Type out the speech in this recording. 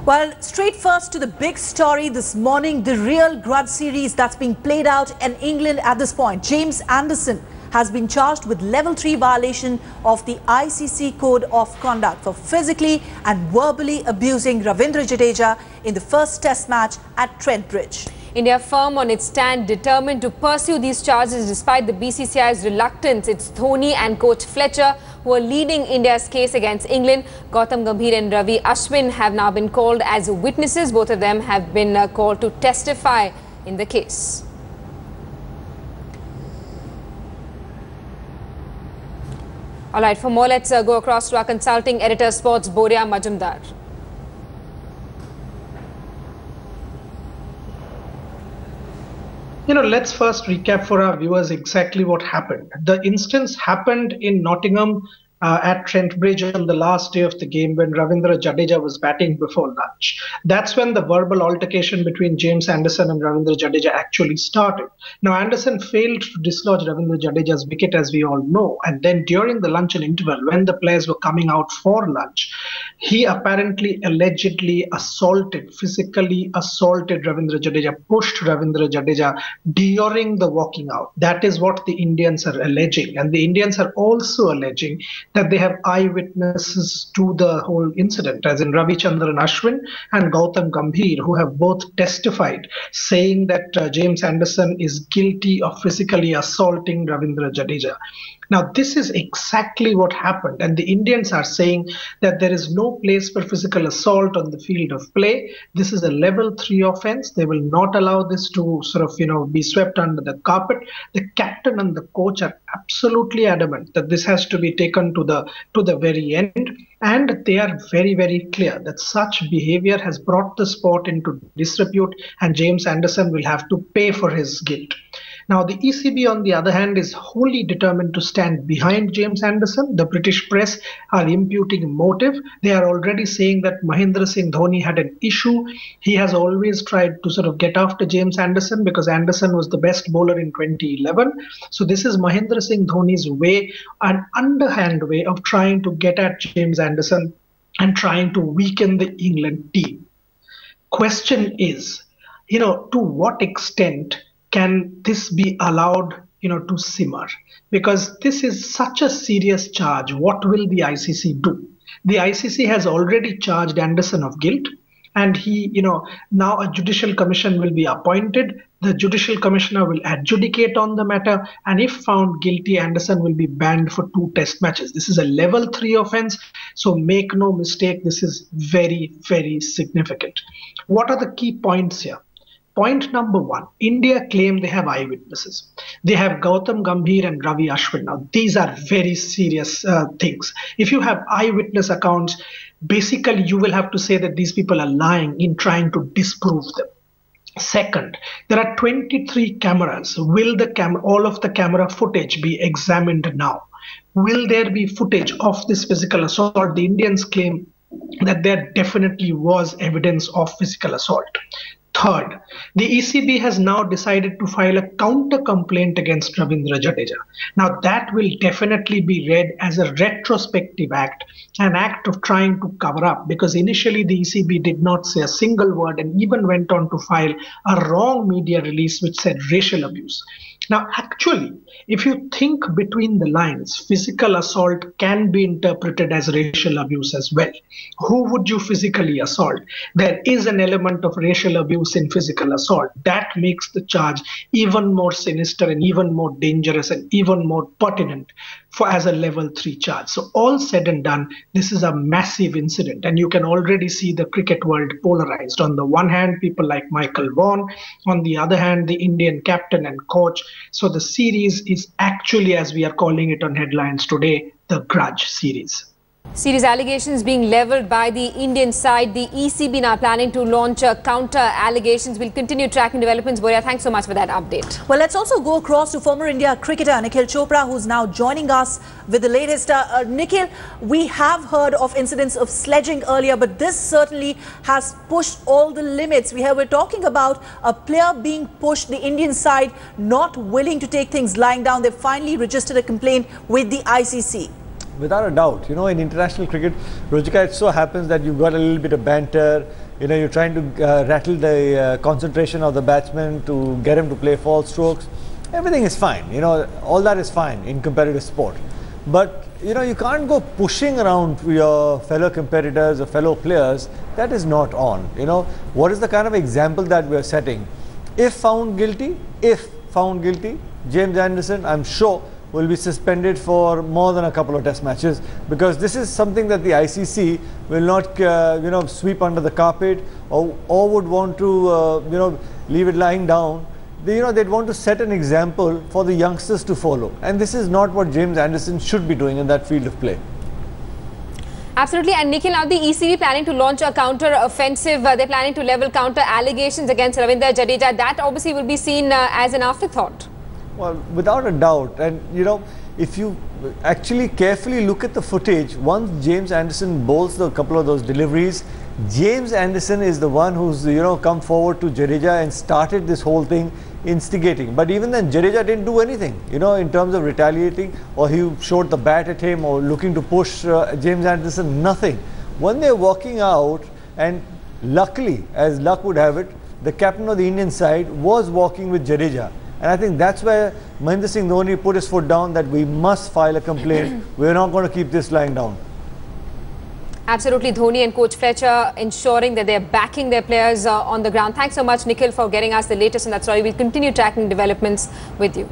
Well, straight first to the big story this morning, the real grudge series that's being played out in England at this point. James Anderson has been charged with level 3 violation of the ICC Code of Conduct for physically and verbally abusing Ravindra Jadeja in the first test match at Trent Bridge. India firm on its stand, determined to pursue these charges despite the BCCI's reluctance. It's Dhoni and coach Fletcher who are leading India's case against England. Gautam Gambhir and Ravi Ashwin have now been called as witnesses. Both of them have been called to testify in the case. All right, for more, let's go across to our consulting editor, Sports, Boria Majumdar. Let's first recap for our viewers exactly what happened. The instance happened in Nottingham at Trent Bridge on the last day of the game when Ravindra Jadeja was batting before lunch. That's when the verbal altercation between James Anderson and Ravindra Jadeja actually started. Now, Anderson failed to dislodge Ravindra Jadeja's wicket, as we all know. And then during the luncheon interval, when the players were coming out for lunch, he apparently allegedly physically assaulted Ravindra Jadeja, pushed Ravindra Jadeja during the walking out. That is what the Indians are alleging. And the Indians are also alleging that they have eyewitnesses to the whole incident, as in Ravichandran Ashwin and Gautam Gambhir, who have both testified, saying that James Anderson is guilty of physically assaulting Ravindra Jadeja. Now, this is exactly what happened, and the Indians are saying that there is no place for physical assault on the field of play. This is a level 3 offense. They will not allow this to be swept under the carpet. The captain and the coach are absolutely adamant that this has to be taken to the very end, and they are very, very clear that such behavior has brought the sport into disrepute, and James Anderson will have to pay for his guilt. Now, the ECB, on the other hand, is wholly determined to stand behind James Anderson. The British press are imputing motive. They are already saying that Mahendra Singh Dhoni had an issue. He has always tried to get after James Anderson because Anderson was the best bowler in 2011. So this is Mahendra Singh Dhoni's way, an underhand way of trying to get at James Anderson and trying to weaken the England team. Question is, to what extent can this be allowed, to simmer? Because this is such a serious charge. What will the ICC do? The ICC has already charged Anderson of guilt, and now a judicial commission will be appointed. The judicial commissioner will adjudicate on the matter, and if found guilty, Anderson will be banned for 2 test matches. This is a level 3 offense, so make no mistake, this is very, very significant. What are the key points here? Point number 1, India claim they have eyewitnesses. They have Gautam Gambhir and Ravi Ashwin. Now, these are very serious things. If you have eyewitness accounts, basically you will have to say that these people are lying in trying to disprove them. Second, there are 23 cameras. Will all of the camera footage be examined now? Will there be footage of this physical assault? The Indians claim that there definitely was evidence of physical assault. Third, the ECB has now decided to file a counter complaint against Ravindra Jadeja. Now, that will definitely be read as a retrospective act, an act of trying to cover up, because initially the ECB did not say a single word and even went on to file a wrong media release which said racial abuse. Now, actually, if you think between the lines, physical assault can be interpreted as racial abuse as well. Who would you physically assault? There is an element of racial abuse in physical assault. That makes the charge even more sinister and even more dangerous and even more pertinent as a level 3 charge. So all said and done, this is a massive incident, and you can already see the cricket world polarized. On the one hand, people like Michael Vaughan, on the other hand, the Indian captain and coach. So the series is actually, as we are calling it on headlines today, the grudge series. Serious allegations being levelled by the Indian side. The ECB now planning to launch counter allegations. We'll continue tracking developments. Boria, thanks so much for that update. Well, let's also go across to former India cricketer Nikhil Chopra, who's now joining us with the latest. Nikhil, we have heard of incidents of sledging earlier, but this certainly has pushed all the limits. We're talking about a player being pushed, the Indian side not willing to take things lying down. They've finally registered a complaint with the ICC. Without a doubt, in international cricket, Rojika, it so happens that you've got a little bit of banter, you're trying to rattle the concentration of the batsman to get him to play false strokes. Everything is fine, all that is fine in competitive sport. But, you can't go pushing around your fellow competitors or fellow players. That is not on. What is the kind of example that we're setting? If found guilty, James Anderson, I'm sure, will be suspended for more than a couple of test matches, because this is something that the ICC will not, sweep under the carpet or would want to, leave it lying down. They'd want to set an example for the youngsters to follow. And this is not what James Anderson should be doing in that field of play. Absolutely. And Nikhil, now the ECB planning to launch a counter-offensive. They're planning to level counter allegations against Ravindra Jadeja. That obviously will be seen as an afterthought. Well, without a doubt. And, if you actually carefully look at the footage, once James Anderson bowls a couple of those deliveries, James Anderson is the one who's, come forward to Jadeja and started this whole thing, instigating. But even then, Jadeja didn't do anything, in terms of retaliating, or he showed the bat at him or looking to push James Anderson, nothing. When they're walking out, and luckily, as luck would have it, the captain of the Indian side was walking with Jadeja. And I think that's where Mahendra Singh Dhoni put his foot down, that we must file a complaint. We're not going to keep this lying down. Absolutely. Dhoni and Coach Fletcher ensuring that they're backing their players on the ground. Thanks so much, Nikhil, for getting us the latest on that story. We'll continue tracking developments with you.